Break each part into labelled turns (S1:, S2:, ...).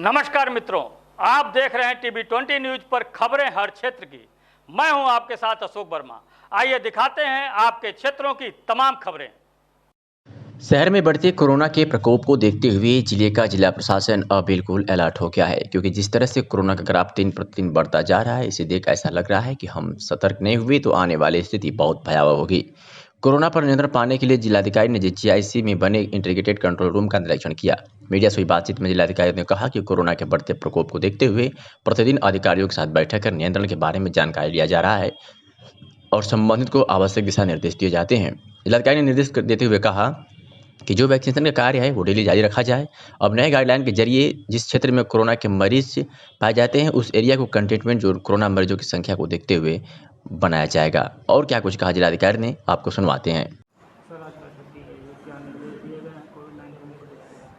S1: नमस्कार मित्रों, आप देख रहे हैं टीवी 20 न्यूज पर खबरें हर क्षेत्र की। मैं हूं आपके साथ अशोक वर्मा। आइए दिखाते हैं आपके क्षेत्रों की तमाम खबरें।
S2: शहर में बढ़ते कोरोना के प्रकोप को देखते हुए जिले का जिला प्रशासन अब बिल्कुल अलर्ट हो गया है, क्योंकि जिस तरह से कोरोना का ग्राफ दिन प्रतिदिन बढ़ता जा रहा है, इसे देख ऐसा लग रहा है कि हम सतर्क नहीं हुए तो आने वाली स्थिति बहुत भयावह होगी। कोरोना पर नियंत्रण पाने के लिए जिलाधिकारी ने जीआईसी में बने इंटीग्रेटेड कंट्रोल रूम का निरीक्षण किया। मीडिया से हुई बातचीत में जिलाधिकारी ने कहा कि कोरोना के बढ़ते प्रकोप को देखते हुए प्रतिदिन अधिकारियों के साथ बैठक कर नियंत्रण के बारे में जानकारी लिया जा रहा है और संबंधित को आवश्यक दिशा निर्देश दिए जाते हैं। जिलाधिकारी ने निर्देश देते हुए कहा कि जो वैक्सीनेशन का कार्य है वो डेली जारी रखा जाए। अब नए गाइडलाइन के जरिए जिस क्षेत्र में कोरोना के मरीज पाए जाते हैं उस एरिया को कंटेनमेंट जोन कोरोना मरीजों की संख्या को देखते हुए बनाया जाएगा। और क्या कुछ कहा जिलाधिकारी ने, आपको सुनवाते हैं।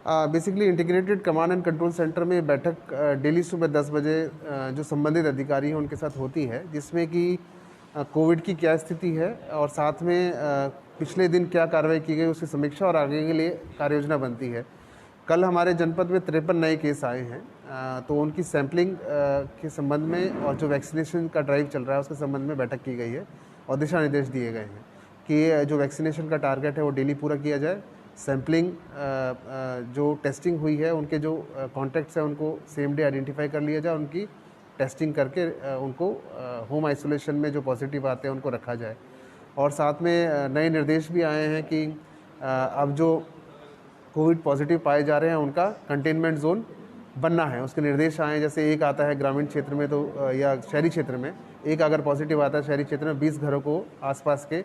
S3: Basically integrated command and control centre में बैठक डेली सुबह 10 बजे जो संबंधित अधिकारी हैं उनके साथ होती है, जिसमें कि कोविड की क्या स्थिति है और साथ में पिछले दिन क्या कार्रवाई की गई उसकी समीक्षा और आगे के लिए कार्य योजना बनती है। कल हमारे जनपद में 53 नए केस आए हैं, तो उनकी सैंपलिंग के संबंध में और जो वैक्सीनेशन का ड्राइव चल रहा है उसके संबंध में बैठक की गई है और दिशा निर्देश दिए गए हैं कि जो वैक्सीनेशन का टारगेट है वो डेली पूरा किया जाए। सैम्पलिंग जो टेस्टिंग हुई है उनके जो कॉन्टैक्ट्स हैं उनको सेम डे आइडेंटिफाई कर लिया जाए, उनकी टेस्टिंग करके उनको होम आइसोलेशन में जो पॉजिटिव आते हैं उनको रखा जाए। और साथ में नए निर्देश भी आए हैं कि अब जो कोविड पॉजिटिव पाए जा रहे हैं उनका कंटेनमेंट जोन बनना है, उसके निर्देश आए हैं। जैसे एक आता है ग्रामीण क्षेत्र में तो या शहरी क्षेत्र में, एक अगर पॉजिटिव आता है शहरी क्षेत्र में 20 घरों को आसपास के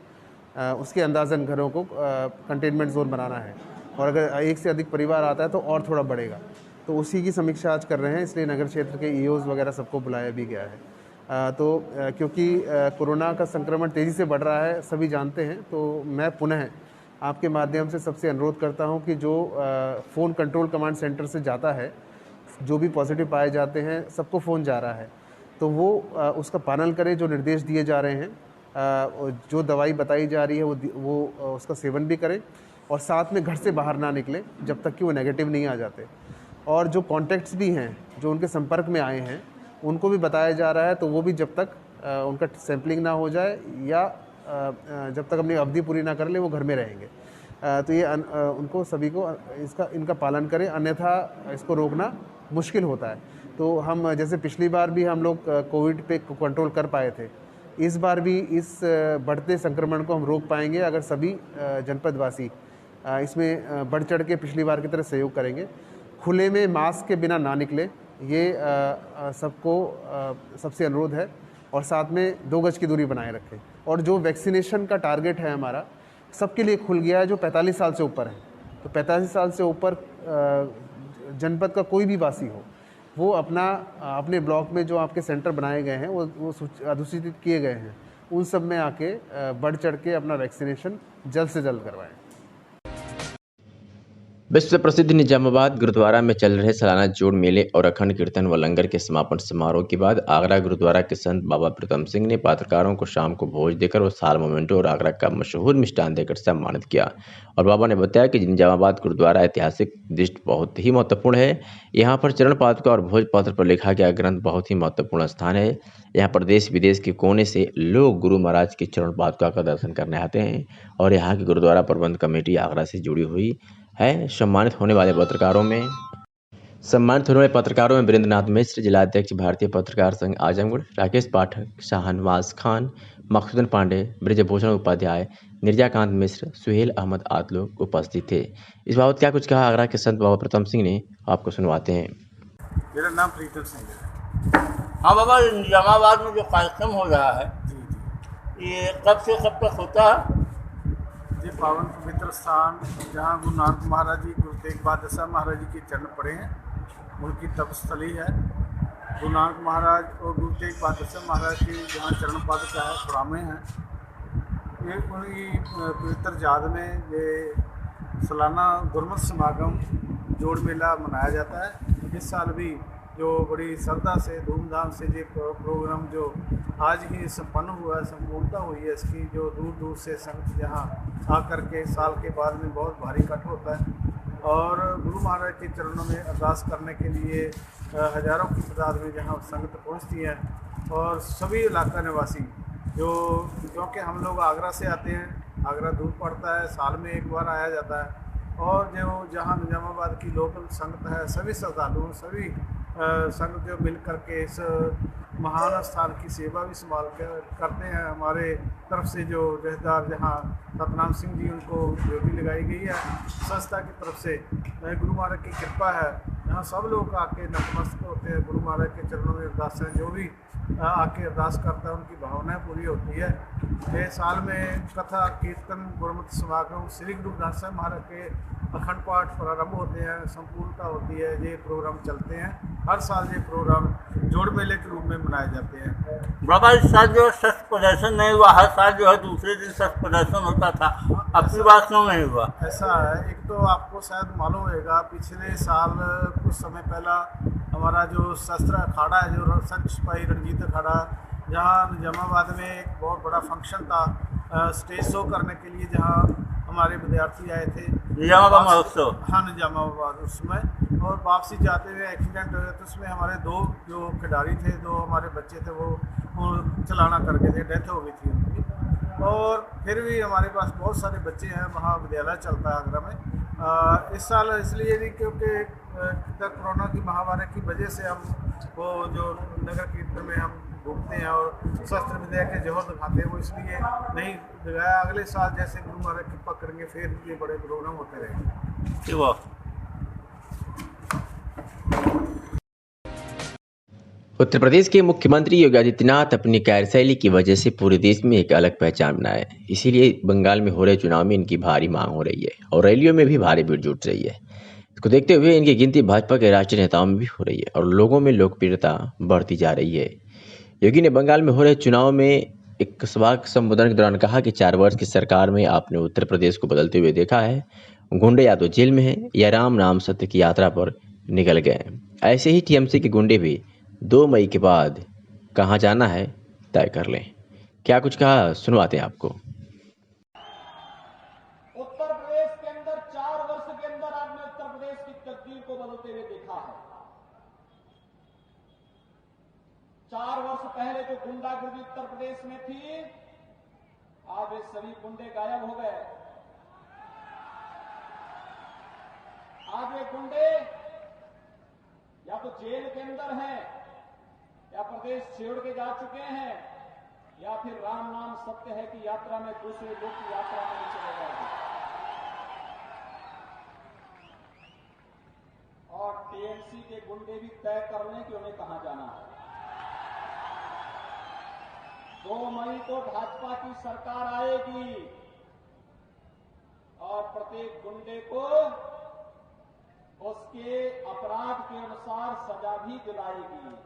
S3: उसके अंदाज़न घरों को कंटेनमेंट जोन बनाना है, और अगर एक से अधिक परिवार आता है तो और थोड़ा बढ़ेगा। तो उसी की समीक्षा आज कर रहे हैं, इसलिए नगर क्षेत्र के ईओज़ वगैरह सबको बुलाया भी गया है। क्योंकि कोरोना का संक्रमण तेज़ी से बढ़ रहा है सभी जानते हैं, तो मैं पुनः आपके माध्यम से सबसे अनुरोध करता हूं कि जो फ़ोन कंट्रोल कमांड सेंटर से जाता है, जो भी पॉजिटिव पाए जाते हैं सबको फ़ोन जा रहा है, तो वो उसका पालन करें। जो निर्देश दिए जा रहे हैं, जो दवाई बताई जा रही है वो उसका सेवन भी करें, और साथ में घर से बाहर ना निकले जब तक कि वो नेगेटिव नहीं आ जाते। और जो कॉन्टैक्ट्स भी हैं जो उनके संपर्क में आए हैं उनको भी बताया जा रहा है, तो वो भी जब तक उनका सैम्पलिंग ना हो जाए या जब तक अपनी अवधि पूरी ना कर ले वो घर में रहेंगे। तो ये उनको सभी को इनका पालन करें, अन्यथा इसको रोकना मुश्किल होता है। तो हम जैसे पिछली बार भी हम लोग कोविड पे कंट्रोल कर पाए थे, इस बार भी इस बढ़ते संक्रमण को हम रोक पाएंगे अगर सभी जनपदवासी इसमें बढ़ चढ़ के पिछली बार की तरह सहयोग करेंगे। खुले में मास्क के बिना ना निकले, ये सबको सबसे अनुरोध है, और साथ में 2 गज की दूरी बनाए रखें। और जो वैक्सीनेशन का टारगेट है हमारा सबके लिए खुल गया है जो 45 साल से ऊपर है, तो 45 साल से ऊपर जनपद का कोई भी वासी हो वो अपने ब्लॉक में जो आपके सेंटर बनाए गए हैं वो अधिसूचित किए गए हैं, उन सब में आके बढ़ चढ़ के अपना वैक्सीनेशन जल्द से जल्द करवाएं।
S2: विश्व प्रसिद्ध निजामाबाद गुरुद्वारा में चल रहे सालाना जोड़ मेले और अखंड कीर्तन व लंगर के समापन समारोह के बाद आगरा गुरुद्वारा के संत बाबा प्रीतम सिंह ने पत्रकारों को शाम को भोज देकर और साल मोमेंटो और आगरा का मशहूर मिष्ठान देकर सम्मानित किया। और बाबा ने बताया कि निजामाबाद गुरुद्वारा ऐतिहासिक दृष्टि बहुत ही महत्वपूर्ण है। यहाँ पर चरण पादुका और भोज पत्र पर लिखा गया ग्रंथ बहुत ही महत्वपूर्ण स्थान है। यहाँ पर देश विदेश के कोने से लोग गुरु महाराज की चरण पादुका का दर्शन करने आते हैं और यहाँ की गुरुद्वारा प्रबंध कमेटी आगरा से जुड़ी हुई है। सम्मानित होने वाले पत्रकारों में वीरेंद्रनाथ मिश्र, जिलाध्यक्ष भारतीय पत्रकार संघ आजमगढ़, राकेश पाठक, शाहनवाज खान, मकसूदन पांडे, ब्रिजभूषण उपाध्याय, निर्जाकांत मिश्र, सुहेल अहमद आदि लोग उपस्थित थे। इस बाबत क्या कुछ कहा आगरा के संत बाबा प्रीतम सिंह ने, आपको सुनवाते हैं।
S4: मेरा नाम प्रीतम सिंह है।
S5: हाँ बाबा, निजामाबाद में जो कार्यक्रम हो रहा है ये कब से कब तक होता है?
S4: ये पावन पवित्र स्थान जहाँ गुरु नानक महाराज जी, गुरु तेग बहादुर महाराज जी के चरण पड़े हैं, उनकी तपस्थली है। गुरु नानक महाराज और गुरु तेग बहादुर महाराज की जहाँ चरण पादुका है, खुरामे हैं, ये उनकी पवित्र याद में ये सालाना गुरमत समागम जोड़ मेला मनाया जाता है। इस साल भी जो बड़ी श्रद्धा से धूमधाम से ये प्रोग्राम जो आज ही संपन्न हुआ है, संपूर्णता हुई है इसकी, जो दूर दूर से संत यहाँ आकर के साल के बाद में बहुत भारी इकट्ठ होता है। और गुरु महाराज के चरणों में अरदास करने के लिए हज़ारों की तादाद में जहाँ संगत पहुँचती है। और सभी इलाका निवासी जो, क्योंकि हम लोग आगरा से आते हैं, आगरा दूर पड़ता है, साल में एक बार आया जाता है। और जो जहाँ निजामाबाद की लोकल संगत है, सभी श्रद्धालु, सभी संगत जो मिल करके इस महान स्थान की सेवा भी संभाल कर करते हैं। हमारे तरफ से जो जथेदार जहाँ सतनाम सिंह जी, उनको ड्यूटी लगाई गई है संस्था की तरफ से। गुरु महाराज की कृपा है, यहाँ सब लोग आके नतमस्तक होते हैं, गुरु महाराज के चरणों में अरदास है, जो भी आके अरदास करता है उनकी भावनाएं पूरी होती है। ये साल में कथा कीर्तन गुरमति समागम श्री गुरु ग्रंथ साहिब महाराज के अखंड पाठ प्रारंभ होते हैं, संपूर्णता होती है, ये प्रोग्राम चलते हैं। हर साल ये प्रोग्राम जोड़ मेले के रूप में मनाए जाते हैं।
S5: बाबा इस साल जो शस्त्र प्रदर्शन नहीं हुआ, हर साल जो है दूसरे दिन शस्त्र प्रदर्शन होता था, अपनी बात क्यों नहीं हुआ?
S4: ऐसा है, एक तो आपको शायद मालूम होगा, पिछले साल कुछ समय पहला हमारा जो शस्त्र अखाड़ा है, जो संत सिपाही रणजीत अखाड़ा, जहाँ निजामाबाद में एक बहुत बड़ा फंक्शन था स्टेज शो करने के लिए, जहाँ हमारे विद्यार्थी आए थे
S5: निजामाबाद महोत्सव।
S4: हाँ, निजामाबाद, उसमें और वापसी जाते हुए एक्सीडेंट हो गया। तो उसमें हमारे दो जो खिलाड़ी थे, दो हमारे बच्चे थे, वो चलाना करके थे, डेथ हो गई थी उनकी। और फिर भी हमारे पास बहुत सारे बच्चे हैं, महाविद्यालय चलता है आगरा में। इस साल इसलिए नहीं क्योंकि कोरोना की महामारी की वजह से हम वो जो नगर कीर्तन में हम घूमते हैं और शस्त्र विद्या के जौहर दिखाते हैं, वो इसलिए नहीं दिखाया। अगले साल जैसे गुरु महाराज कृपा करेंगे फिर ये बड़े प्रोग्राम होते रहेंगे।
S2: उत्तर प्रदेश के मुख्यमंत्री योगी आदित्यनाथ अपनी कार्यशैली की वजह से पूरे देश में एक अलग पहचान बनाए, इसीलिए बंगाल में हो रहे चुनाव में इनकी भारी मांग हो रही है और रैलियों में भी भारी भीड़ जुट रही है। इसको देखते हुए इनकी गिनती भाजपा के राष्ट्रीय नेताओं में भी हो रही है और लोगों में लोकप्रियता बढ़ती जा रही है। योगी ने बंगाल में हो रहे चुनाव में एक सभा के संबोधन के दौरान कहा कि 4 वर्ष की सरकार में आपने उत्तर प्रदेश को बदलते हुए देखा है। गुंडे या तो जेल में हैं या राम नाम सत्य की यात्रा पर निकल गए। ऐसे ही टीएमसी के गुंडे भी 2 मई के बाद कहाँ जाना है तय कर लें। क्या कुछ कहा, सुनवाते हैं आपको।
S6: उत्तर प्रदेश के अंदर 4 वर्ष के अंदर आपने उत्तर प्रदेश की तकदीर को बदलते हुए देखा है। 4 वर्ष पहले जो गुंडागर्दी उत्तर प्रदेश में थी, आज वे सभी गुंडे गायब हो गए। आज वे गुंडे या तो जेल के अंदर हैं, या प्रदेश छोड़ के जा चुके हैं, या फिर राम नाम सत्य है कि यात्रा में दूसरे लोग की यात्रा में चले गए। और टीएमसी के गुंडे भी तय कर लें कि उन्हें कहां जाना है। 2 मई को भाजपा की सरकार आएगी और प्रत्येक गुंडे को उसके अपराध के अनुसार सजा भी दिलाएगी।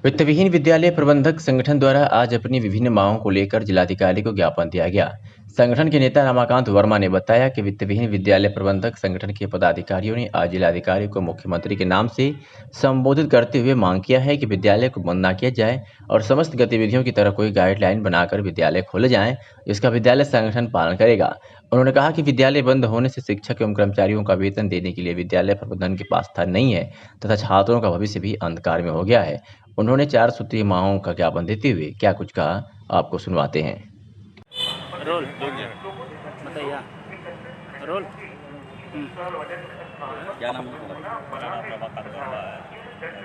S2: वित्तविहीन विद्यालय प्रबंधक संगठन द्वारा आज अपनी विभिन्न मांगों को लेकर जिलाधिकारी को ज्ञापन दिया गया। संगठन के नेता रमाकांत वर्मा ने बताया कि वित्तविहीन विद्यालय प्रबंधक संगठन के पदाधिकारियों ने आज जिलाधिकारी को मुख्यमंत्री के नाम से संबोधित करते हुए मांग किया है कि विद्यालय को बंद न किया जाए और समस्त गतिविधियों की तरह कोई गाइडलाइन बनाकर विद्यालय खोले जाएं, जिसका विद्यालय संगठन पालन करेगा। उन्होंने कहा कि विद्यालय बंद होने से शिक्षक एवं कर्मचारियों का वेतन देने के लिए विद्यालय प्रबंधन के पास धन नहीं है तथा छात्रों का भविष्य भी अंधकार में हो गया है। उन्होंने 4 सूत्रीय मांगों का ज्ञापन देते हुए क्या कुछ कहा, आपको सुनवाते हैं।
S7: रोल बताइए रोल।
S8: क्या नाम है? मेरा नाम रमाकांत वर्मा है,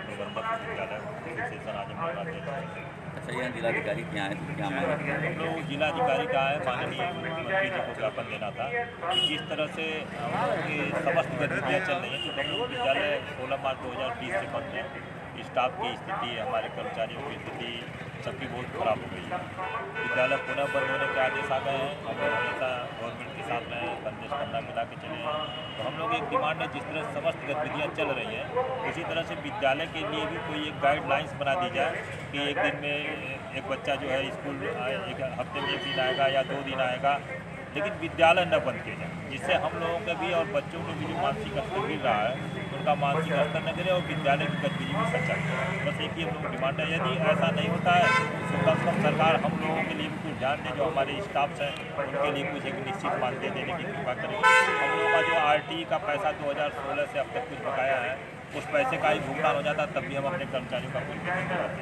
S8: प्रबंधक विद्यालय। अच्छा, यहाँ जिलाधिकारी क्या है, क्या मांग है? हम लोग जिलाधिकारी का है, माननीय मुख्यमंत्री जी को ज्ञापन देना था कि जिस तरह से हम लोग की समस्त गतिविधियाँ चल रही हैं, क्योंकि हम लोग विद्यालय 16 मार्च 2020 से बंद है। स्टाफ की स्थिति, हमारे कर्मचारियों की स्थिति सबकी बहुत खराब हो गई है। विद्यालय पुनः बंद होने के आदेश आ गए हैं। हम लोग हमेशा गवर्नमेंट के साथ में संदेश कंधा मिला के चले हैं। तो हम लोग एक डिमांड है, जिस तरह समस्त गतिविधियाँ चल रही हैं, उसी तरह से विद्यालय के लिए भी कोई एक गाइडलाइंस बना दी जाए कि एक दिन में एक बच्चा जो है स्कूल एक हफ्ते में 1 दिन आएगा या 2 दिन आएगा, लेकिन विद्यालय न बंद किए जाए, जिससे हम लोगों के भी और बच्चों के भी जो मानसिक स्तर गिर रहा है उनका मानसिक स्तर न गिरे और विद्यालय की गतिविधि भी संचालित हो। बस एक ही हम लोग की डिमांड है। यदि ऐसा नहीं होता है तो कम से कम सरकार हम लोगों के लिए भी कुछ ध्यान दे, जो हमारे स्टाफ्स हैं उनके लिए कुछ एक निश्चित मानदेय देने की कृपा करेगी। हम लोगों का जो RTE का पैसा 2016 से अब तक कुछ बकाया है, उस पैसे का ही भुगतान हो जाता, तब भी हम अपने कर्मचारियों का कोई वेतन नहीं पाते।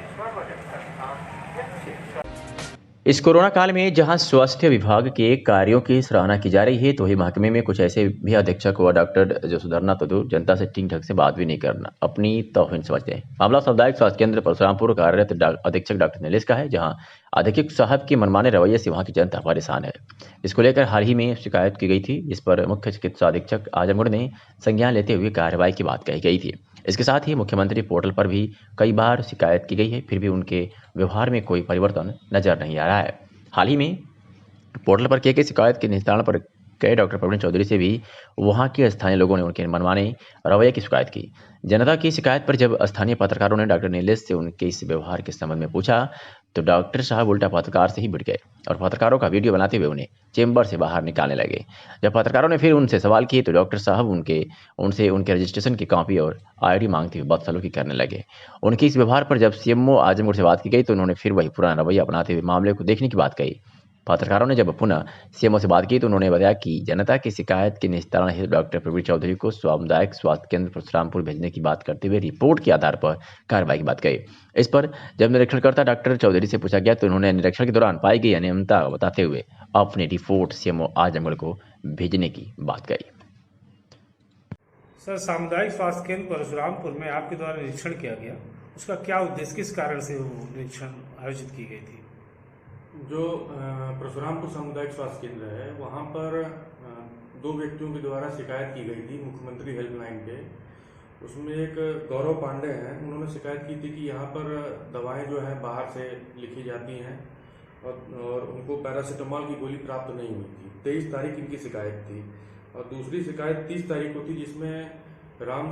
S2: इस कोरोना काल में जहां स्वास्थ्य विभाग के कार्यों की सराहना की जा रही है, तो वही महकमे में कुछ ऐसे भी अधीक्षक व डॉक्टर जो सुधरना तो दूर, जनता से ठीक ढंग से बात भी नहीं करना अपनी तौहीन समझते हैं। मामला सामुदायिक स्वास्थ्य केंद्र परशुरामपुर कार्यरत अधीक्षक डॉक्टर नीलेश का है, जहां अधीक्षक साहब के मनमाने रवैये से वहां की जनता परेशान है। इसको लेकर हाल ही में शिकायत की गई थी, जिस पर मुख्य चिकित्सा अधीक्षक आजमगढ़ ने संज्ञान लेते हुए कार्रवाई की बात कही गई थी। इसके साथ ही मुख्यमंत्री पोर्टल पर भी कई बार शिकायत की गई है, फिर भी उनके व्यवहार में कोई परिवर्तन नजर नहीं आ रहा है। हाल ही में पोर्टल पर किए गए शिकायत के निस्तारण पर गए डॉक्टर प्रवीण चौधरी से भी वहां के स्थानीय लोगों ने उनके मनमाने रवैये की शिकायत की। जनता की शिकायत पर जब स्थानीय पत्रकारों ने डॉक्टर नीलेश से उनके इस व्यवहार के संबंध में पूछा, तो डॉक्टर साहब उल्टा पत्रकार से ही भिड़ गए और पत्रकारों का वीडियो बनाते हुए उन्हें चेंबर से बाहर निकालने लगे। जब पत्रकारों ने फिर उनसे सवाल किए, तो डॉक्टर साहब उनसे उनके रजिस्ट्रेशन की कॉपी और ID मांगते हुए बदसलूकी करने लगे। उनके इस व्यवहार पर जब CMO आजमगढ़ से बात की गई, तो उन्होंने फिर वही पुराना रवैया अपनाते हुए मामले को देखने की बात कही। पत्रकारों ने जब पुनः CMO से बात की, तो उन्होंने बताया कि जनता की शिकायत के निस्तारण हेतु डॉक्टर प्रवीण चौधरी को सामुदायिक स्वास्थ्य केंद्र परशुरामपुर भेजने की बात करते हुए रिपोर्ट के आधार पर कार्रवाई की बात कही। इस पर जब निरीक्षणकर्ता डॉक्टर चौधरी से पूछा गया, तो उन्होंने निरीक्षण के दौरान पाई गई अनियमितता बताते हुए अपनी रिपोर्ट CMO आजमगढ़ को भेजने की बात कही।
S9: सर, सामुदायिक स्वास्थ्य केंद्र परशुरामपुर में आपके द्वारा निरीक्षण किया गया, उसका क्या उद्देश्य, किस कारण से वो निरीक्षण आयोजित की गई थी?
S10: जो परशुरामपुर सामुदायिक स्वास्थ्य केंद्र है, वहाँ पर 2 व्यक्तियों के द्वारा शिकायत की गई थी मुख्यमंत्री हेल्पलाइन पे। उसमें एक गौरव पांडे हैं, उन्होंने शिकायत की थी कि यहाँ पर दवाएं जो हैं बाहर से लिखी जाती हैं और उनको पैरासीटामोल की गोली प्राप्त नहीं हुई थी। 23 तारीख इनकी शिकायत थी। और दूसरी शिकायत 30 तारीख को थी, जिसमें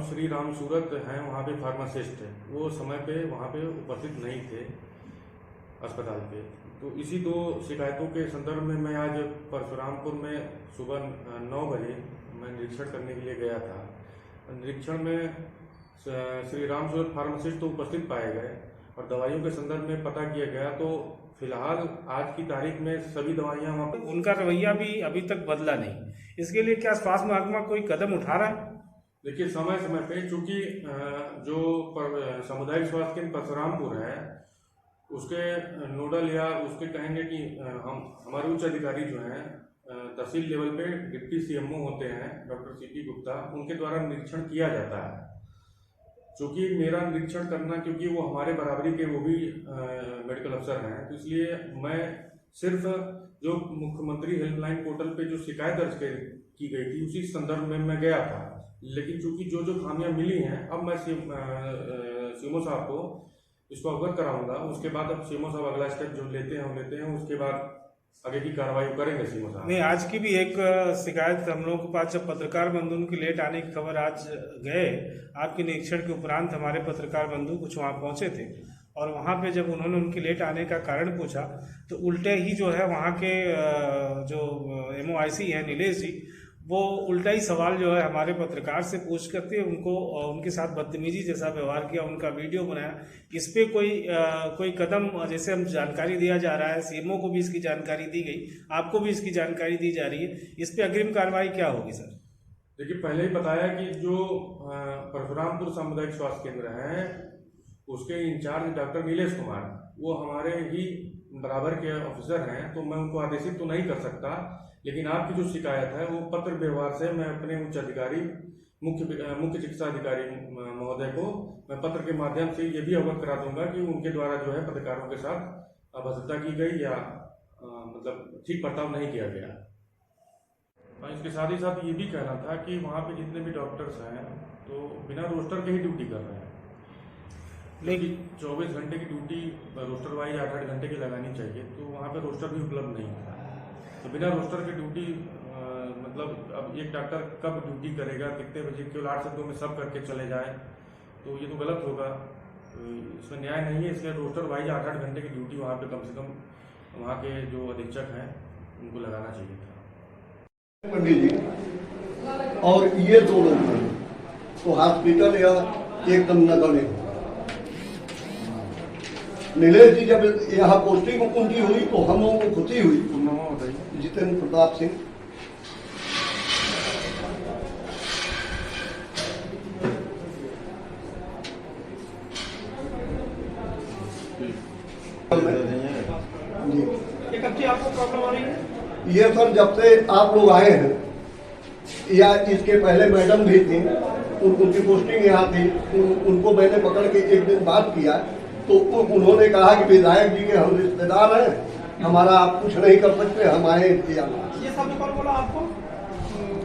S10: श्री राम सूरत हैं, वहाँ पे फार्मासिस्ट है, वो समय पे वहाँ पे उपस्थित नहीं थे अस्पताल पे। तो इसी 2 शिकायतों के संदर्भ में मैं आज परशुरामपुर में सुबह 9 बजे मैं निरीक्षण करने के लिए गया था। निरीक्षण में श्री राम सूरत फार्मासिस्ट तो उपस्थित पाए गए और दवाइयों के संदर्भ में पता किया गया, तो फिलहाल आज की तारीख में सभी दवाइयां वहाँ पर।
S9: उनका रवैया भी अभी तक बदला नहीं, इसके लिए क्या स्वास्थ्य महकमा कोई कदम उठा रहा है?
S10: देखिए, समय समय पे चूंकि जो सामुदायिक स्वास्थ्य केंद्र परशुरामपुर है, उसके नोडल या उसके कहेंगे कि हमारे उच्च अधिकारी जो हैं तहसील लेवल पे डिप्टी CMO होते हैं डॉक्टर CP गुप्ता, उनके द्वारा निरीक्षण किया जाता है। चूँकि मेरा निरीक्षण करना, क्योंकि वो हमारे बराबरी के वो भी मेडिकल अफसर हैं, तो इसलिए मैं सिर्फ जो मुख्यमंत्री हेल्पलाइन पोर्टल पे जो शिकायत दर्ज की गई थी उसी संदर्भ में मैं गया था। लेकिन चूँकि जो खामियां मिली हैं, अब मैं CMO साहब को इसको अवगत कराऊंगा। उसके बाद अब CMO साहब अगला स्टेप जो लेते हैं उसके बाद आगे की कार्रवाई करेंगे CMO साहब।
S9: नहीं, आज की भी एक शिकायत हम लोगों के पास, जब पत्रकार बंधु उनके लेट आने की खबर आज गए, आपके निरीक्षण के उपरांत हमारे पत्रकार बंधु कुछ वहाँ पहुँचे थे और वहाँ पे जब उन्होंने उनके लेट आने का कारण पूछा, तो उल्टे ही जो है वहाँ के जो MOIC है नीलेश जी, वो उल्टा ही सवाल जो है हमारे पत्रकार से पूछ करके उनके साथ बदतमीजी जैसा व्यवहार किया, उनका वीडियो बनाया। इस पे कोई कदम, जैसे हम जानकारी दिया जा रहा है, CMO को भी इसकी जानकारी दी गई, आपको भी इसकी जानकारी दी जा रही है, इस पे अग्रिम कार्रवाई क्या होगी सर?
S10: देखिए, पहले ही बताया कि जो परशुरामपुर सामुदायिक स्वास्थ्य केंद्र है, उसके इंचार्ज डॉक्टर नीलेश कुमार, वो हमारे ही बराबर के ऑफिसर हैं, तो मैं उनको आदेशित तो नहीं कर सकता। लेकिन आपकी जो शिकायत है वो पत्र व्यवहार से मैं अपने उच्च अधिकारी मुख्य चिकित्सा अधिकारी महोदय को मैं पत्र के माध्यम से ये भी अवगत करा दूंगा कि उनके द्वारा जो है पत्रकारों के साथ अभद्रता की गई या मतलब ठीक बर्ताव नहीं किया गया। इसके साथ ही साथ ये भी कहना था कि वहाँ पे जितने भी डॉक्टर्स हैं तो बिना रोस्टर के ही ड्यूटी कर रहे हैं। लेकिन 24 घंटे की ड्यूटी रोस्टर वाइज 8-8 घंटे की लगानी चाहिए, तो वहाँ पे रोस्टर भी उपलब्ध नहीं है। तो बिना रोस्टर की ड्यूटी मतलब अब एक डॉक्टर कब ड्यूटी करेगा, कितने बजे, केवल 8 से 2 में सब करके चले जाए, तो ये तो गलत होगा, इसमें न्याय नहीं है। इसलिए रोस्टर वाइज 8-8 घंटे की ड्यूटी वहाँ पे कम से कम वहाँ के जो अधीक्षक हैं उनको लगाना चाहिए था।
S11: पंडित जी और ये दो लोग हैं तो हॉस्पिटल या एकदम नगण्य। नीलेश जी जब यहाँ पोस्टिंग उनकी हुई तो हम लोगों को खुशी हुई। जितेंद्र प्रताप सिंह
S6: ये कब से आपको प्रॉब्लम आ रही है?
S11: ये सर जब से आप लोग आए हैं या इसके पहले मैडम भी थी, उनकी पोस्टिंग यहाँ थी, उनको मैंने पकड़ के एक दिन बात किया तो उन्होंने कहा कि विधायक जी के हम रिश्तेदार हैं, हमारा आप कुछ नहीं कर सकते, हम आए किया।
S6: ये सब कौन बोला आपको?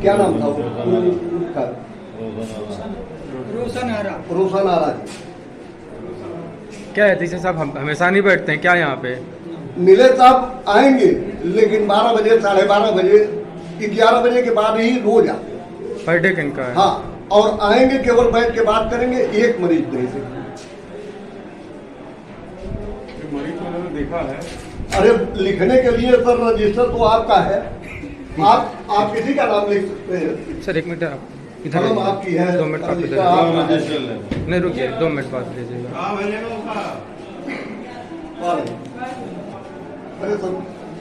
S11: क्या नाम था उनका? रोशन आरा जी।
S12: क्या है टीचर साहब, हम हमेशा नहीं बैठते हैं क्या यहाँ पे?
S11: नीलेश साहब आएंगे लेकिन 12 बजे 12:30 बजे 11 बजे के बाद ही रोज आते हैं।
S12: पर डे किनका है?
S11: हाँ, और आएंगे केवल बैठ के बात करेंगे, एक मरीज नहीं से।
S10: मरीज को मैंने देखा है।
S11: अरे लिखने के लिए सर रजिस्टर तो आपका है, आप किसी का नाम लिख सकते हैं।
S12: सर 1 मिनट आप इधर
S11: कलम आपकी है,
S12: 2 मिनट बात कीजिएगा। नहीं रुकिए 2 मिनट बात लीजिएगा।
S11: अरे सर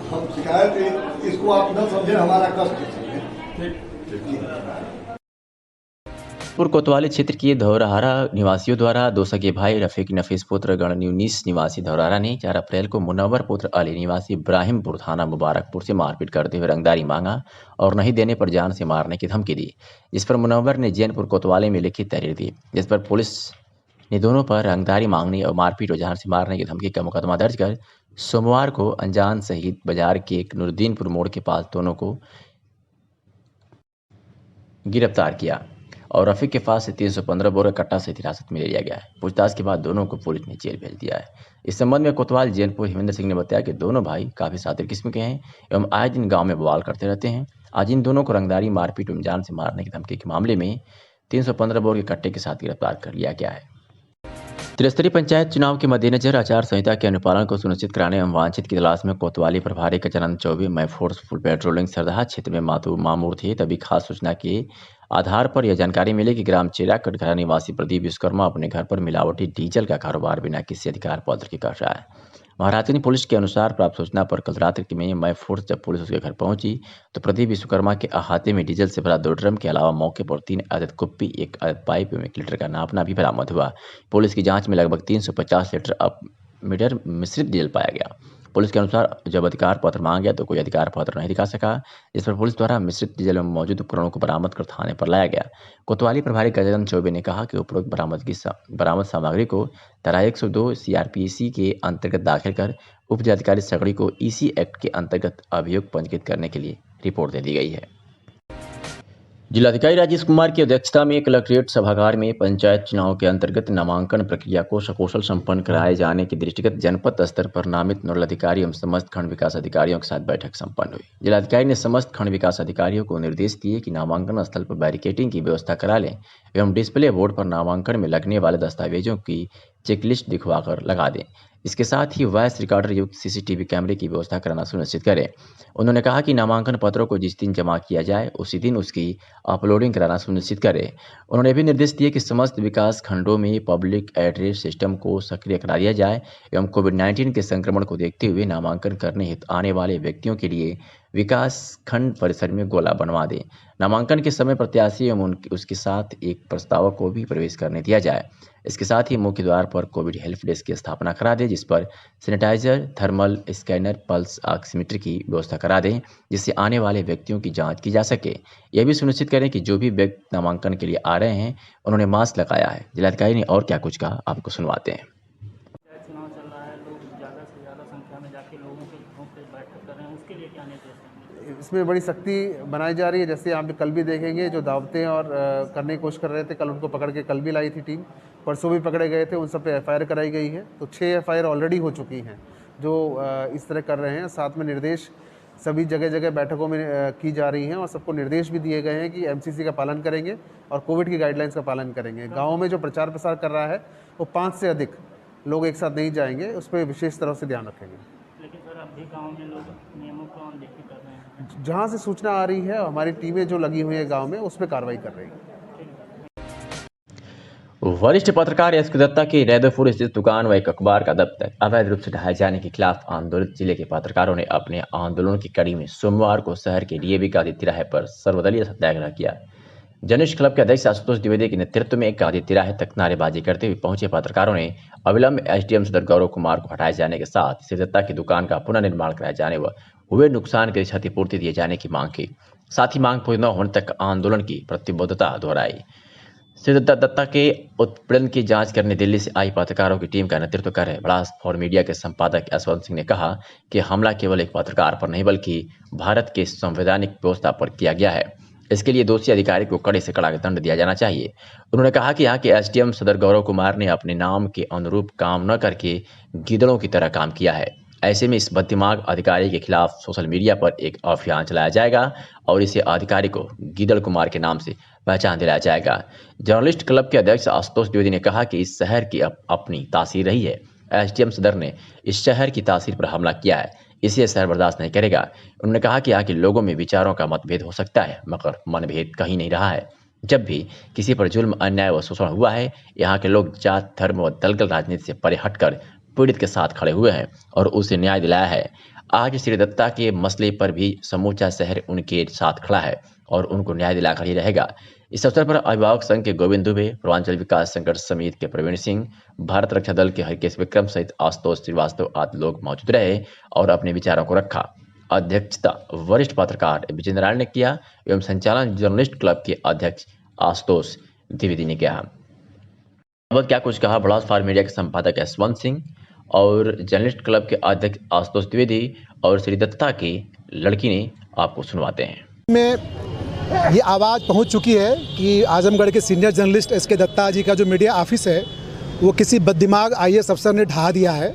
S11: हम शिकायत है, इसको आप न समझे, हमारा कष्ट समझे।
S2: पूर्व कोतवाली क्षेत्र के धौरहारा निवासियों द्वारा दो सगे भाई रफीक नफीस पुत्र गणन्यूनीस निवासी धौरहारा ने 4 अप्रैल को मुनव्वर पुत्र अली निवासी इब्राहिमपुर थाना मुबारकपुर से मारपीट करते हुए रंगदारी मांगा और नहीं देने पर जान से मारने की धमकी दी, जिस पर मुनव्वर ने जैनपुर कोतवाली में लिखित तहरीर दी, जिस पर पुलिस ने दोनों पर रंगदारी मांगने और मारपीट और जान से मारने की धमकी का मुकदमा दर्ज कर सोमवार को अनजान शहीद बाजार के नूरुद्दीनपुर मोड़ के पास दोनों को गिरफ्तार किया और रफीक के पास से 315 बोरा कट्टा से हिरासत में ले लिया गया है। पूछताछ के बाद दोनों को पुलिस ने जेल भेज दिया है। इस संबंध में कोतवाल जैनपुर हेमेंद्र सिंह ने बताया कि दोनों भाई काफी सातिर किस्म के हैं एवं आए दिन गांव में बवाल करते रहते हैं। आज इन दोनों को रंगदारी मारपीट एवं जान से मारने की धमकी के मामले में 315 बोर के कट्टे के साथ गिरफ्तार कर लिया गया है। त्रिस्तरीय पंचायत चुनाव के मद्देनजर आचार संहिता के अनुपालन को सुनिश्चित कराने एवं वांछित की तलाश में कोतवाली प्रभारी गजानंद चौबे में फोर्सफुल पेट्रोलिंग सरदाहा क्षेत्र में मामूर थे, तभी खास सूचना के आधार पर यह जानकारी मिली कि ग्राम चेरा कटघरा निवासी प्रदीप विश्वकर्मा अपने घर पर मिलावटी डीजल का कारोबार बिना किसी अधिकार पत्र के कर रहा है। महाराजगंज पुलिस के अनुसार प्राप्त सूचना पर कल रात्रि में मैं फोर्स जब पुलिस उसके घर पहुंची तो प्रदीप विश्वकर्मा के अहाते में डीजल से भरा 2 ड्रम के अलावा मौके पर 3 अदद कुप्पी, 1 अदद पाइप एवं 1 लीटर का नापना भी बरामद हुआ। पुलिस की जांच में लगभग 350 लीटर मिश्रित डीजल पाया गया। पुलिस के अनुसार जब अधिकार पत्र मांगा गया तो कोई अधिकार पत्र नहीं दिखा सका, जिस पर पुलिस द्वारा मिश्रित डीजल में मौजूद उपकरणों को बरामद कर थाने पर लाया गया। कोतवाली प्रभारी गजानंद चौबे ने कहा कि उपरोक्त बरामद सामग्री को धारा 102 CRPC के अंतर्गत दाखिल कर उप जिलाधिकारी सगड़ी को EC एक्ट के अंतर्गत अभियोग पंजीकृत करने के लिए रिपोर्ट दे दी गई है। जिलाधिकारी राजेश कुमार की अध्यक्षता में कलेक्ट्रेट सभागार में पंचायत चुनाव के अंतर्गत नामांकन प्रक्रिया को सकुशल संपन्न कराए जाने के दृष्टिगत जनपद स्तर पर नामित नोडल अधिकारी एवं समस्त खंड विकास अधिकारियों के साथ बैठक संपन्न हुई। जिलाधिकारी ने समस्त खंड विकास अधिकारियों को निर्देश दिए कि नामांकन स्थल पर बैरिकेडिंग की व्यवस्था करा लें एवं डिस्प्ले बोर्ड पर नामांकन में लगने वाले दस्तावेजों की चेकलिस्ट दिखवाकर लगा दें। इसके साथ ही वॉइस रिकॉर्डर युक्त CCTV कैमरे की व्यवस्था कराना सुनिश्चित करें। उन्होंने कहा कि नामांकन पत्रों को जिस दिन जमा किया जाए उसी दिन उसकी अपलोडिंग कराना सुनिश्चित करें। उन्होंने भी निर्देश दिए कि समस्त विकास खंडों में पब्लिक एड्रेस सिस्टम को सक्रिय करा दिया जाए एवं कोविड-19 के संक्रमण को देखते हुए नामांकन करने हेतु आने वाले व्यक्तियों के लिए विकास खंड परिसर में गोला बनवा दें। नामांकन के समय प्रत्याशी एवं उसके साथ एक प्रस्तावक को भी प्रवेश करने दिया जाए। इसके साथ ही मुख्य द्वार पर कोविड हेल्प डेस्क की स्थापना करा दें, जिस पर sanitizer, thermal scanner, pulse oximeter की व्यवस्था करा दें, जिससे आने वाले व्यक्तियों की जांच की जा सके। यह भी सुनिश्चित करें कि जो भी व्यक्ति नामांकन के लिए आ रहे हैं उन्होंने मास्क लगाया है। जिलाधिकारी ने और क्या कुछ कहा, आपको सुनवाते हैं।
S7: चुनाव चल रहा है, लोग ज़्यादा से ज़्यादा संख्या में जाके लोगों के घरों पे बैठक कर रहे हैं, उसके लिए क्या निर्देश हैं?
S3: इसमें बड़ी सख्ती बनाई जा रही है। जैसे आप कल भी देखेंगे, जो दावतें और करने की कोशिश कर रहे थे, कल उनको पकड़ के कल भी लाई थी टीम, परसों भी पकड़े गए थे, उन सब पे FIR कराई गई है। तो 6 FIR ऑलरेडी हो चुकी हैं जो इस तरह कर रहे हैं। साथ में निर्देश सभी जगह जगह बैठकों में की जा रही हैं और सबको निर्देश भी दिए गए हैं कि MCC का पालन करेंगे और कोविड की गाइडलाइंस का पालन करेंगे। गाँव में जो प्रचार प्रसार कर रहा है वो 5 से अधिक लोग एक साथ नहीं जाएंगे, उस पर विशेष तरह से ध्यान रखेंगे।
S7: लेकिन सर अब भी गाँव में लोग नियमों को अनदेखी कर रहे हैं।
S3: जहाँ से सूचना आ रही है हमारी टीमें जो लगी हुई है गांव में उस पर कार्रवाई कर रही है।
S2: वरिष्ठ पत्रकार एस के दत्ता की रैदरपुर स्थित दुकान व एक अखबार का दफ्तर अवैध रूप से ढहाए जाने के खिलाफ आंदोलित जिले के पत्रकारों ने अपने आंदोलन की कड़ी में सोमवार को शहर के डीएवी गांधी तिराहे पर सर्वदलीय सत्याग्रह किया। जर्नलिस्ट क्लब के अध्यक्ष आशुतोष द्विवेदी के नेतृत्व में गांधी तिराहे तक नारेबाजी करते हुए पहुंचे पत्रकारों ने अविलंब एसडीएम सदर गौरव कुमार को हटाए जाने के साथ श्री दत्ता की दुकान का पुनर्निर्माण कराए जाने व हुए नुकसान के क्षतिपूर्ति दिए जाने की मांग की। साथ ही मांग पूरी न होने तक आंदोलन की प्रतिबद्धता दोहराई। श्री दत्ता के उत्पीड़न की जांच करने दिल्ली से आई पत्रकारों की टीम का नेतृत्व कर रहे ब्लास्ट फॉर मीडिया के संपादक यशवंत सिंह ने कहा कि हमला केवल एक पत्रकार पर नहीं बल्कि भारत के संवैधानिक व्यवस्था पर किया गया है। इसके लिए दोषी अधिकारी को कड़े से कड़ा दंड दिया जाना चाहिए। उन्होंने कहा कि यहाँ के एसडीएम सदर गौरव कुमार ने अपने नाम के अनुरूप काम न करके गिदड़ों की तरह काम किया है। ऐसे में इस बददिमाग अधिकारी के खिलाफ सोशल मीडिया पर एक अभियान चलाया जाएगा और इसे अधिकारी को गिदड़ कुमार के नाम से पहचान दिलाया जाएगा। जर्नलिस्ट क्लब के अध्यक्ष आशुतोष द्विवेदी ने कहा कि इस शहर की अपनी तासीर रही है। एसडीएम सदर ने इस शहर की तासीर पर हमला किया है, इसे शहर बर्दाश्त नहीं करेगा। उन्होंने कहा कि यहाँ के लोगों में विचारों का मतभेद हो सकता है मगर मनभेद कहीं नहीं रहा है। जब भी किसी पर जुल्म, अन्याय व शोषण हुआ है, यहाँ के लोग जात, धर्म व दलगल राजनीति से परे हटकर पीड़ित के साथ खड़े हुए हैं और उसे न्याय दिलाया है। आज श्री दत्ता के मसले पर भी समूचा शहर उनके साथ खड़ा है और उनको न्याय दिलाकर ही रहेगा। इस अवसर पर अभिभावक संघ के गोविंद दुबे, पूर्वांचल विकास संघर्ष समिति के प्रवीण सिंह, भारत रक्षा दल के हरकेश विक्रम सहित आशुतोष श्रीवास्तव आदि लोग मौजूद रहे और अपने विचारों को रखा। अध्यक्षता वरिष्ठ पत्रकार विजय नारायण ने किया एवं संचालन जर्नलिस्ट क्लब के अध्यक्ष आशुतोष द्विवेदी ने किया। अब क्या कुछ कहा ब्लास्ट फॉर मीडिया के संपादक यशवंत सिंह और जर्नलिस्ट क्लब के अध्यक्ष आशुतोष द्विवेदी और श्री दत्ता की लड़की ने, आपको सुनवाते हैं।
S13: में ये आवाज़ पहुंच चुकी है कि आजमगढ़ के सीनियर जर्नलिस्ट एस के दत्ता जी का जो मीडिया ऑफिस है वो किसी बददिमाग आईएएस अफसर ने ढहा दिया है।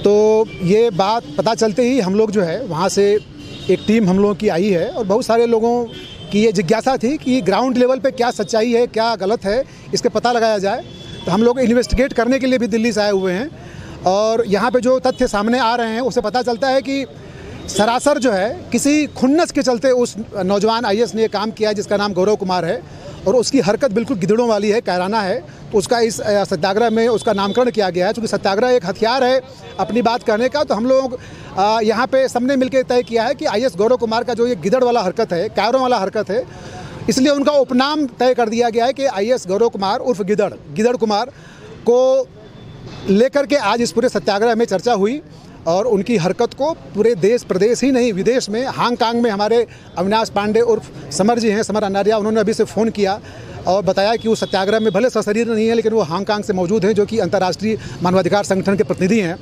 S13: तो ये बात पता चलते ही हम लोग जो है वहाँ से एक टीम हम लोगों की आई है और बहुत सारे लोगों की ये जिज्ञासा थी कि ग्राउंड लेवल पे क्या सच्चाई है, क्या गलत है, इसके पता लगाया जाए। तो हम लोग इन्वेस्टिगेट करने के लिए भी दिल्ली से आए हुए हैं और यहाँ पे जो तथ्य सामने आ रहे हैं उससे पता चलता है कि सरासर जो है किसी खुन्नस के चलते उस नौजवान आईएएस ने ये काम किया है जिसका नाम गौरव कुमार है और उसकी हरकत बिल्कुल गिदड़ों वाली है, कायराना है। तो उसका इस सत्याग्रह में उसका नामकरण किया गया है। चूँकि सत्याग्रह एक हथियार है अपनी बात करने का, तो हम लोग यहाँ पे सबने मिलकर तय किया है कि आईएएस गौरव कुमार का जो ये गिदड़ वाला हरकत है, कायरों वाला हरकत है, इसलिए उनका उपनाम तय कर दिया गया है कि आईएएस गौरव कुमार उर्फ गिदड़ कुमार को लेकर के आज इस पूरे सत्याग्रह में चर्चा हुई और उनकी हरकत को पूरे देश प्रदेश ही नहीं विदेश में हांगकांग में हमारे अविनाश पांडे उर्फ समर जी हैं, समर अनारिया, उन्होंने अभी से फ़ोन किया और बताया कि वो सत्याग्रह में भले सशरीर नहीं है लेकिन वो हांगकांग से मौजूद हैं, जो कि अंतर्राष्ट्रीय मानवाधिकार संगठन के प्रतिनिधि हैं।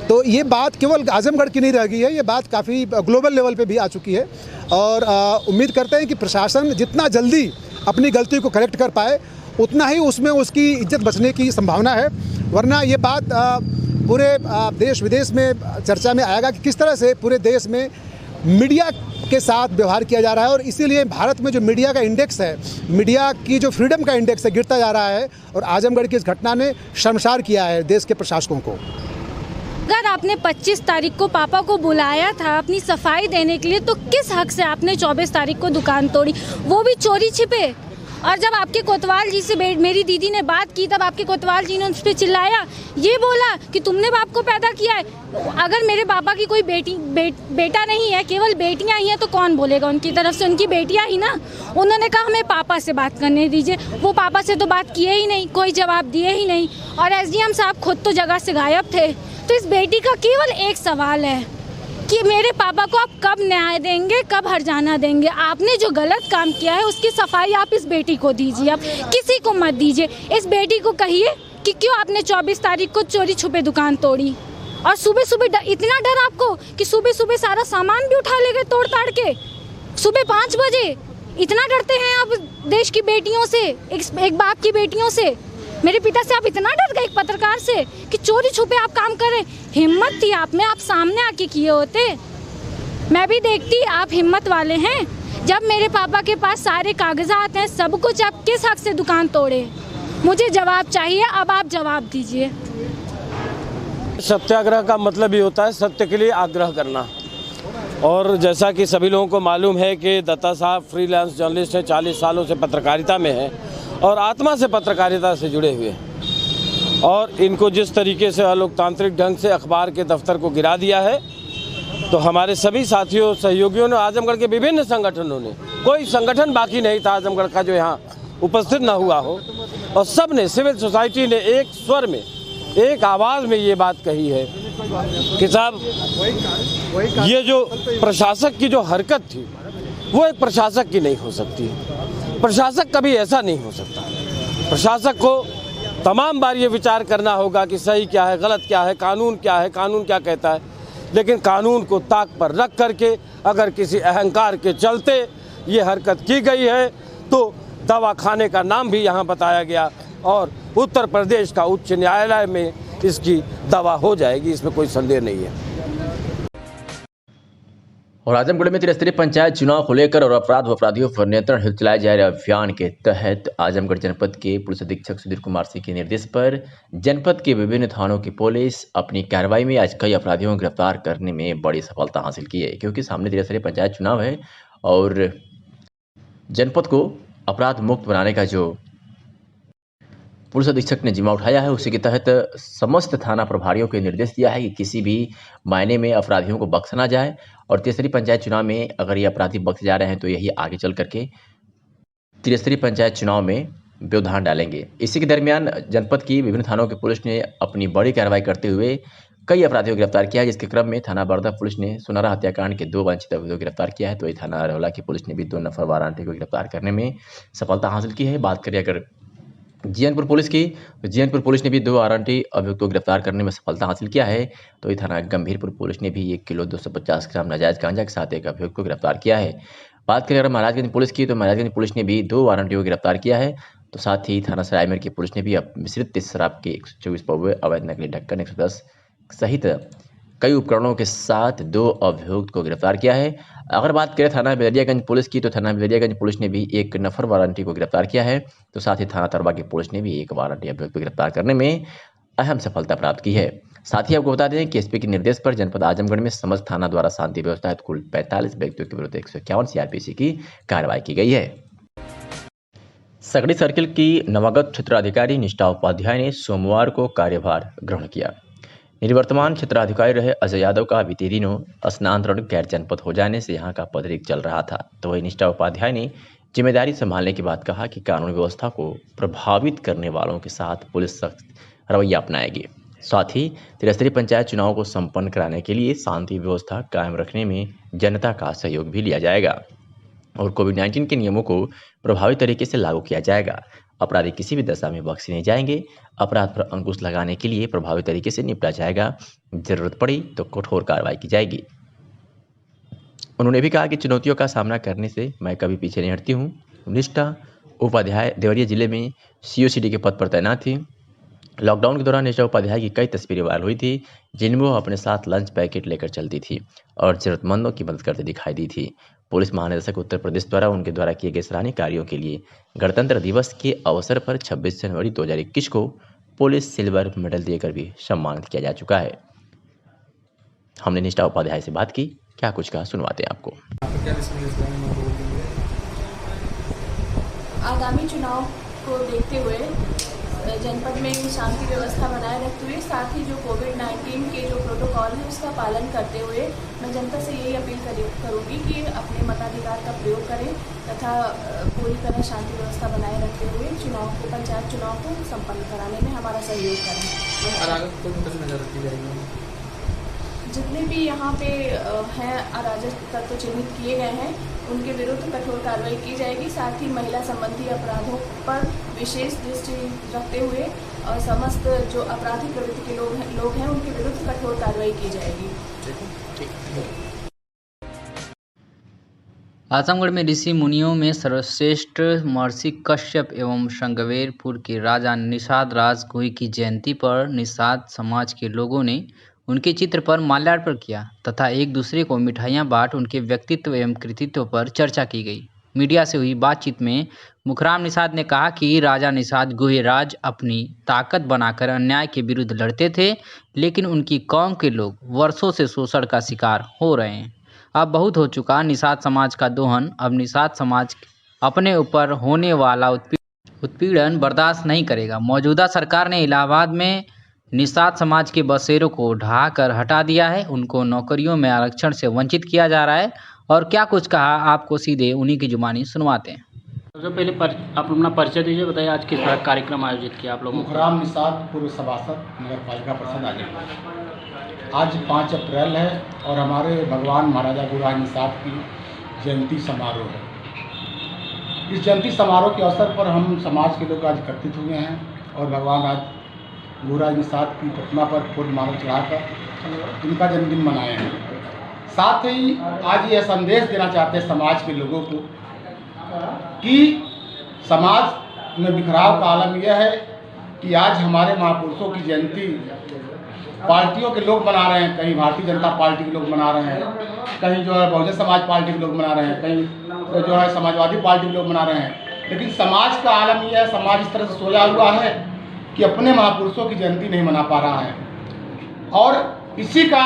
S13: तो ये बात केवल आजमगढ़ की नहीं रह गई है, ये बात काफ़ी ग्लोबल लेवल पे भी आ चुकी है और उम्मीद करते हैं कि प्रशासन जितना जल्दी अपनी गलती को करेक्ट कर पाए उतना ही उसमें उसकी इज्जत बचने की संभावना है। वरना ये बात पूरे देश विदेश में चर्चा में आएगा कि किस तरह से पूरे देश में मीडिया के साथ व्यवहार किया जा रहा है और इसीलिए भारत में जो मीडिया का इंडेक्स है, मीडिया की जो फ्रीडम का इंडेक्स है, गिरता जा रहा है और आजमगढ़ की इस घटना ने शर्मसार किया है देश के प्रशासकों को।
S14: अगर आपने 25 तारीख को पापा को बुलाया था अपनी सफाई देने के लिए, तो किस हक से आपने 24 तारीख को दुकान तोड़ी, वो भी चोरी छिपे? और जब आपके कोतवाल जी से मेरी दीदी ने बात की तब आपके कोतवाल जी ने उस पर चिल्लाया, ये बोला कि तुमने बाप को पैदा किया है। अगर मेरे पापा की कोई बेटा नहीं है, केवल बेटियां ही हैं, तो कौन बोलेगा उनकी तरफ से? उनकी बेटियां ही ना। उन्होंने कहा हमें पापा से बात करने दीजिए, वो पापा से तो बात किए ही नहीं, कोई जवाब दिए ही नहीं और एसडीएम साहब खुद तो जगह से गायब थे। तो इस बेटी का केवल एक सवाल है कि मेरे पापा को आप कब न्याय देंगे, कब हर्जाना देंगे? आपने जो गलत काम किया है उसकी सफाई आप इस बेटी को दीजिए, आप किसी को मत दीजिए। इस बेटी को कहिए कि क्यों आपने 24 तारीख को चोरी छुपे दुकान तोड़ी और सुबह सुबह इतना डर आपको कि सुबह सुबह सारा सामान भी उठा ले गए तोड़ ताड़ के, सुबह 5 बजे। इतना डरते हैं आप देश की बेटियों से, एक बाप की बेटियों से। मेरे पिता से आप इतना डर गए एक पत्रकार से कि चोरी छुपे आप काम कर रहे। हिम्मत थी आप में, आप सामने आके किए होते, मैं भी देखती। आप हिम्मत वाले हैं। जब मेरे पापा के पास सारे कागजात हैं, सब कुछ, आप किस हक से दुकान तोड़े? मुझे जवाब चाहिए, अब आप जवाब दीजिए।
S15: सत्याग्रह का मतलब ये होता है सत्य के लिए आग्रह करना। और जैसा कि सभी लोगों को मालूम है कि दत्ता साहब फ्रीलांस जर्नलिस्ट हैं, 40 सालों से पत्रकारिता में हैं और आत्मा से पत्रकारिता से जुड़े हुए हैं। और इनको जिस तरीके से अलोकतांत्रिक ढंग से अखबार के दफ्तर को गिरा दिया है, तो हमारे सभी साथियों सहयोगियों ने, आजमगढ़ के विभिन्न संगठनों ने, कोई संगठन बाकी नहीं था आजमगढ़ का जो यहाँ उपस्थित न हुआ हो, और सब ने, सिविल सोसाइटी ने एक स्वर में, एक आवाज़ में ये बात कही है कि साहब ये जो प्रशासक की जो हरकत थी वो एक प्रशासक की नहीं हो सकती। प्रशासक कभी ऐसा नहीं हो सकता। प्रशासक को तमाम बार ये विचार करना होगा कि सही क्या है, गलत क्या है, कानून क्या है, कानून क्या कहता है, लेकिन कानून को ताक पर रख करके अगर किसी अहंकार के चलते ये हरकत की गई है तो दवा खाने का नाम भी यहाँ बताया गया और उत्तर प्रदेश का उच्च न्यायालय में इसकी दवा हो जाएगी, इसमें कोई संदेह नहीं है।
S2: और आजमगढ़ में त्रिस्तरीय पंचायत चुनाव को लेकर और अपराध व अपराधियों पर नियंत्रण हेतु चलाए जा रहे अभियान के तहत आजमगढ़ जनपद के पुलिस अधीक्षक सुधीर कुमार सिंह के निर्देश पर जनपद के विभिन्न थानों की पुलिस अपनी कार्रवाई में आज कई अपराधियों को गिरफ्तार करने में बड़ी सफलता हासिल की है, क्योंकि सामने त्रिस्तरीय पंचायत चुनाव है और जनपद को अपराध मुक्त बनाने का जो पुलिस अधीक्षक ने जिम्मा उठाया है, उसी के तहत समस्त थाना प्रभारियों को निर्देश दिया है कि किसी भी मायने में अपराधियों को बख्शा ना जाए और त्रिस्तरीय पंचायत चुनाव में अगर ये अपराधी बख्शे जा रहे हैं तो यही आगे चल करके त्रिस्तरीय पंचायत चुनाव में व्यवधान डालेंगे। इसी के दरमियान जनपद की विभिन्न थानों की पुलिस ने अपनी बड़ी कार्रवाई करते हुए कई अपराधियों को गिरफ्तार किया है, जिसके क्रम में थाना बरदा पुलिस ने सुनारा हत्याकांड के 2 वांछित अभियुक्तों को गिरफ्तार किया है, तो वही थाना रौला की पुलिस ने भी 2 नफर वारंटी को गिरफ्तार करने में सफलता हासिल की है। बात करें अगर जीएनपुर पुलिस की, तो जीएनपुर पुलिस ने भी 2 वारंटी अभियुक्तों को गिरफ्तार करने में सफलता हासिल किया है, तो वही थाना गंभीरपुर पुलिस ने भी 1 किलो 250 ग्राम नाजायज गांजा के साथ एक अभियुक्त को गिरफ्तार किया है। बात करें अगर महाराजगंज पुलिस की, तो महाराजगंज पुलिस ने भी 2 वारंटियों को गिरफ्तार किया है, तो साथ ही थाना सरायमेर की पुलिस ने भी मिश्रित शराब के 124 पौवे, अवैध नकली ढक्कन 110 सहित कई उपकरणों के साथ 2 अभियुक्त को गिरफ्तार किया है। अगर बात करें थाना बिलरियागंज पुलिस की, तो थाना बिलरियागंज पुलिस ने भी 1 नफर वारंटी को गिरफ्तार किया है, तो साथ ही थाना तरबा की पुलिस ने भी 1 वारंटी अभियुक्त को गिरफ्तार करने में अहम सफलता प्राप्त की है। साथ ही आपको बता दें कि एसपी के निर्देश पर जनपद आजमगढ़ में समस्त थाना द्वारा शांति व्यवस्था हेतु कुल 45 व्यक्तियों के विरुद्ध 151 सीआरपीसी की कार्रवाई की गई है। सकड़ी सर्किल की नवागत क्षेत्राधिकारी निष्ठा उपाध्याय ने सोमवार को कार्यभार ग्रहण किया। निवर्तमान क्षेत्राधिकारी रहे अजय यादव का बीते दिनों स्नानांतरण गैर जनपद हो जाने से यहाँ का पदरीक चल रहा था, तो वही निष्ठा उपाध्याय ने जिम्मेदारी संभालने के बाद कहा कि कानून व्यवस्था को प्रभावित करने वालों के साथ पुलिस सख्त रवैया अपनाएगी। साथ ही त्रिस्तरीय पंचायत चुनाव को संपन्न कराने के लिए शांति व्यवस्था कायम रखने में जनता का सहयोग भी लिया जाएगा और कोविड-19 के नियमों को प्रभावी तरीके से लागू किया जाएगा। अपराधी किसी भी दशा में बख्शे नहीं जाएंगे। अपराध पर अंकुश लगाने के लिए प्रभावी तरीके से निपटा जाएगा। जरूरत पड़ी तो कठोर कार्रवाई की जाएगी। उन्होंने भी कहा कि चुनौतियों का सामना करने से मैं कभी पीछे नहीं हटती हूँ। निष्ठा उपाध्याय देवरिया जिले में COCD के पद पर तैनात थी। लॉकडाउन के दौरान निष्ठा उपाध्याय की कई तस्वीरें वायरल हुई थी, जिनमें वो अपने साथ लंच पैकेट लेकर चलती थी और जरूरतमंदों की मदद करते दिखाई दी थी। पुलिस महानिदेशक उत्तर प्रदेश द्वारा उनके द्वारा किए गए सराहनीय कार्यों के लिए गणतंत्र दिवस के अवसर पर 26 जनवरी 2021 को पुलिस सिल्वर मेडल देकर भी सम्मानित किया जा चुका है। हमने निष्ठा उपाध्याय से बात की, क्या कुछ कहा सुनवाते हैं आपको।
S16: आगामी चुनाव को देखते हुए जनपद में शांति व्यवस्था बनाए रखते हुए साथ ही जो कोविड-19 के जो प्रोटोकॉल है उसका पालन करते हुए मैं जनता से यही अपील करूँगी कि अपने मताधिकार का प्रयोग करें तथा पूरी तरह शांति व्यवस्था बनाए रखते हुए चुनाव को, पंचायत चुनाव को संपन्न कराने में हमारा सहयोग करें। जितने भी यहाँ पे हैं अराजक तत्व चिन्हित किए गए हैं उनके विरुद्ध कठोर कार्रवाई की जाएगी। साथ ही महिला संबंधी अपराधों पर विशेष दृष्टि रखते हुए और समस्त जो अपराधी प्रवृत्ति के लोग हैं उनके विरुद्ध कठोर कार्रवाई की जाएगी।
S17: आजमगढ़ में ऋषि मुनियों में सर्वश्रेष्ठ महर्षि कश्यप एवं श्रृंगवेरपुर के राजा निषाद राज गोई की जयंती पर निषाद समाज के लोगों ने उनके चित्र पर माल्यार्पण किया तथा एक दूसरे को मिठाइयां बांट उनके व्यक्तित्व एवं कृतित्व पर चर्चा की गई। मीडिया से हुई बातचीत में मुखराम निषाद ने कहा कि राजा निषाद गोहीराज अपनी ताकत बनाकर अन्याय के विरुद्ध लड़ते थे, लेकिन उनकी कौम के लोग वर्षों से शोषण का शिकार हो रहे हैं। अब बहुत हो चुका निषाद समाज का दोहन। अब निषाद समाज अपने ऊपर होने वाला उत्पीड़न बर्दाश्त नहीं करेगा। मौजूदा सरकार ने इलाहाबाद में निषाद समाज के बसेरों को ढहा कर हटा दिया है। उनको नौकरियों में आरक्षण से वंचित किया जा रहा है। और क्या कुछ कहा आपको सीधे उन्हीं की जुबानी सुनवाते हैं।
S7: सबसे पहले आप अपना परिचय दीजिए, बताइए आज किस तरह कार्यक्रम आयोजित किया आप लोगों ने।
S18: मुखराम निषाद, पूर्व सभासद नगर पालिका परिषद आजमगढ़। आज 5 अप्रैल है और हमारे भगवान महाराजा गुरुराज निषाद की जयंती समारोह है। इस जयंती समारोह के अवसर पर हम समाज के लोग आज एकत्रित हुए हैं और भगवान गुरुराज निषाद की प्रतिमा पर फूलमाला चढ़ाकर इनका जन्मदिन मनाए हैं। साथ ही आज यह संदेश देना चाहते हैं समाज के लोगों को कि समाज में बिखराव का आलम यह है कि आज हमारे महापुरुषों की जयंती पार्टियों के लोग मना रहे हैं। कहीं भारतीय जनता पार्टी के लोग मना रहे हैं, कहीं जो है बहुजन समाज पार्टी के लोग मना रहे हैं, कहीं जो है समाजवादी पार्टी के लोग मना रहे हैं। लेकिन समाज का आलम यह है, समाज इस तरह से सोया हुआ है कि अपने महापुरुषों की जयंती नहीं मना पा रहा है। और इसी का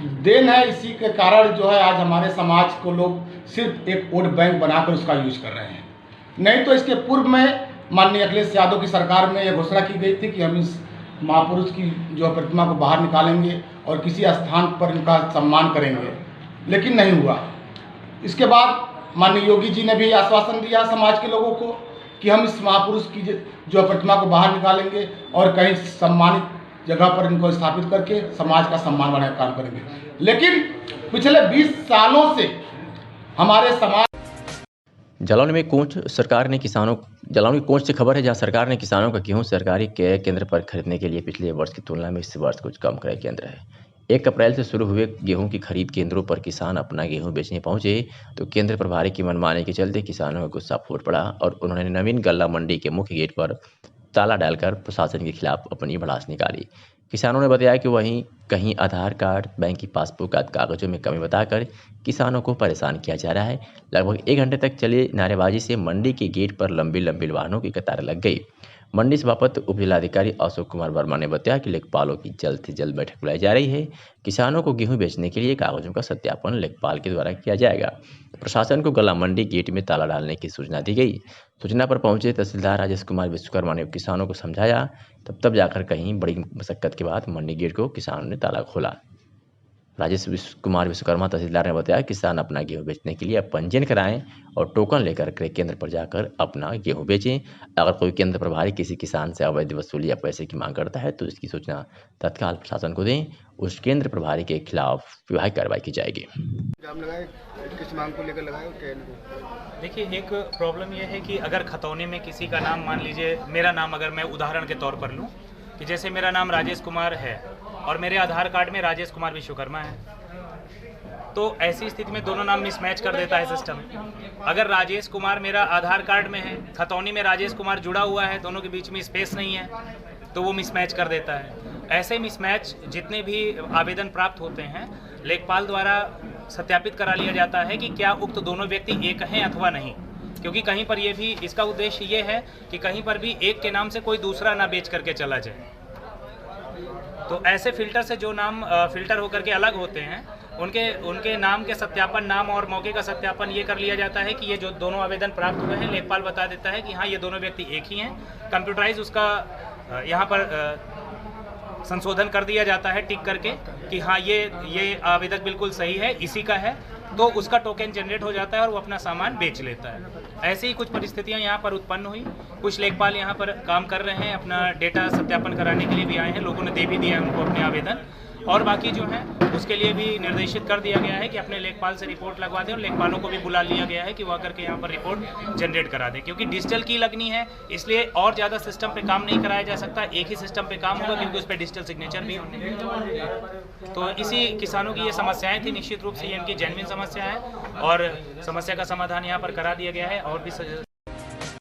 S18: देन है, इसी के कारण जो है आज हमारे समाज को लोग सिर्फ एक वोट बैंक बनाकर उसका यूज कर रहे हैं। नहीं तो इसके पूर्व में माननीय अखिलेश यादव की सरकार में यह घोषणा की गई थी कि हम इस महापुरुष की जो प्रतिमा को बाहर निकालेंगे और किसी स्थान पर इनका सम्मान करेंगे, लेकिन नहीं हुआ। इसके बाद माननीय योगी जी ने भी आश्वासन दिया समाज के लोगों को कि हम इस महापुरुष की जो प्रतिमा को बाहर निकालेंगे और कहीं सम्मानित जगह पर इनको स्थापित करके समाज का सम्मान बढ़ाने का काम करेंगे। लेकिन पिछले 20 सालों से हमारे समाज
S2: जालौनी में कोंच सरकार ने जालौनी कोंच से खबर है, जहां सरकार ने किसानों का गेहूं सरकारी क्रय केंद्र पर खरीदने के लिए पिछले वर्ष की तुलना में इस वर्ष कुछ कम क्रय केंद्र है। 1 अप्रैल से शुरू हुए गेहूं की खरीद केंद्रों पर किसान अपना गेहूं बेचने पहुंचे तो केंद्र प्रभारी की मनमानी के चलते किसानों का गुस्सा फूट पड़ा और उन्होंने नवीन गल्ला मंडी के मुख्य गेट पर ताला डालकर प्रशासन के खिलाफ अपनी भड़ास निकाली। किसानों ने बताया कि वहीं कहीं आधार कार्ड, बैंक की पासबुक आदि कागजों में कमी बताकर किसानों को परेशान किया जा रहा है। लगभग 1 घंटे तक चले नारेबाजी से मंडी के गेट पर लंबी लंबी वाहनों की कतार लग गई। मंडी सभापति उप जिलाधिकारी अशोक कुमार वर्मा ने बताया कि लेखपालों की जल्द से जल्द बैठक बुलाई जा रही है। किसानों को गेहूं बेचने के लिए कागजों का सत्यापन लेखपाल के द्वारा किया जाएगा। प्रशासन को गला मंडी गेट में ताला डालने की सूचना दी गई। सूचना पर पहुंचे तहसीलदार राजेश कुमार विश्वकर्मा ने किसानों को समझाया, तब जाकर कहीं बड़ी मशक्कत के बाद मंडी गेट को किसानों ने ताला खोला। राजेश कुमार विश्वकर्मा तहसीलदार ने बताया किसान अपना गेहूं बेचने के लिए पंजीयन कराएं और टोकन लेकर क्रय केंद्र पर जाकर अपना गेहूं बेचें। अगर कोई केंद्र प्रभारी किसी किसान से अवैध वसूली या पैसे की मांग करता है तो इसकी सूचना तत्काल प्रशासन को दें। उस केंद्र प्रभारी के खिलाफ विभागीय कार्रवाई की जाएगी।
S19: किस मांग को लेकर लगाए?
S20: देखिए, एक प्रॉब्लम यह है कि अगर खतौनी में किसी का नाम, मान लीजिए मेरा नाम अगर मैं उदाहरण के तौर पर लूँ कि जैसे मेरा नाम राजेश कुमार है और मेरे आधार कार्ड में राजेश कुमार विश्वकर्मा है, तो ऐसी स्थिति में दोनों नाम मिसमैच कर देता है सिस्टम। अगर राजेश कुमार मेरा आधार कार्ड में है, खतौनी में राजेश कुमार जुड़ा हुआ है, दोनों के बीच में स्पेस नहीं है, तो वो मिसमैच कर देता है। ऐसे मिसमैच जितने भी आवेदन प्राप्त होते हैं लेखपाल द्वारा सत्यापित करा लिया जाता है कि क्या उक्त दोनों व्यक्ति एक हैं अथवा नहीं, क्योंकि कहीं पर ये भी इसका उद्देश्य ये है कि कहीं पर भी एक के नाम से कोई दूसरा ना बेच करके चला जाए। तो ऐसे फिल्टर से जो नाम फिल्टर होकर के अलग होते हैं उनके नाम के सत्यापन, नाम और मौके का सत्यापन ये कर लिया जाता है कि ये जो दोनों आवेदन प्राप्त हुए हैं लेखपाल बता देता है कि हाँ ये दोनों व्यक्ति एक ही हैं। कंप्यूटराइज उसका यहाँ पर संशोधन कर दिया जाता है टिक करके कि हाँ ये आवेदक बिल्कुल सही है, इसी का है, तो उसका टोकन जनरेट हो जाता है और वो अपना सामान बेच लेता है। ऐसे ही कुछ परिस्थितियां यहाँ पर उत्पन्न हुई। कुछ लेखपाल यहाँ पर काम कर रहे हैं, अपना डेटा सत्यापन कराने के लिए भी आए हैं, लोगों ने दे भी दिया है उनको अपने आवेदन, और बाकी जो है उसके लिए भी निर्देशित कर दिया गया है कि अपने लेखपाल से रिपोर्ट लगवा दें और लेखपालों को भी बुला लिया गया है कि वो आकर के यहाँ पर रिपोर्ट जनरेट करा दें, क्योंकि डिजिटल की लगनी है इसलिए और ज़्यादा सिस्टम पे काम नहीं कराया जा सकता। एक ही सिस्टम पे काम होगा क्योंकि उस पर डिजिटल सिग्नेचर भी होने। तो इसी किसानों की ये समस्याएं थी, निश्चित रूप से ये इनकी जेन्युइन समस्या है और समस्या का समाधान यहाँ पर करा दिया गया है। और भी